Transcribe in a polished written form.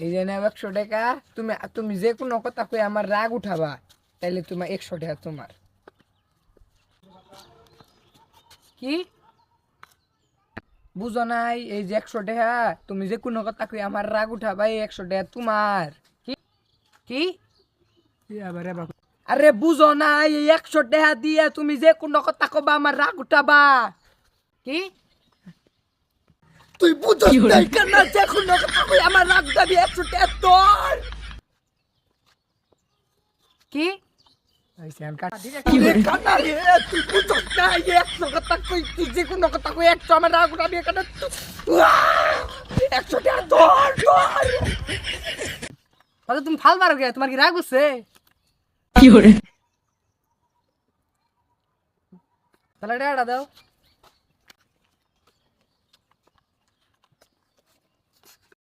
এই যে নাও 100 টাকা। তুমি তুমি যে কোনো কথা কই আমার রাগ উঠাবা, তাইলে তোমার 100 টাকা তোমার। কি বুঝো নাই? এই যে 100 টাকা, তুমি যে কোনো কথা কই আমার রাগ উঠাবা, এই 100 টাকা তোমার। কি কি আরে বুঝো নাই? এই 100 টাকা দিয়ে তুমি যে কোনো কথা কবা আমার রাগ উঠাবা। কি তুই বুঝছ নাই কেন? যে কোনো কথা কই আমার রাগ উঠাবি, 100 টাকা তোর। কি তুই বুঝছ নাই? 100 কথা কই, তুই যে কোনো কথা কই 100 আমার রাগ উঠাবি কেন? 100 টাকা তোর তোর। তুমি ফাল মারো গে, তোমার কি রাগ হচ্ছে? কি করে তাহলে টাকাটা দাও।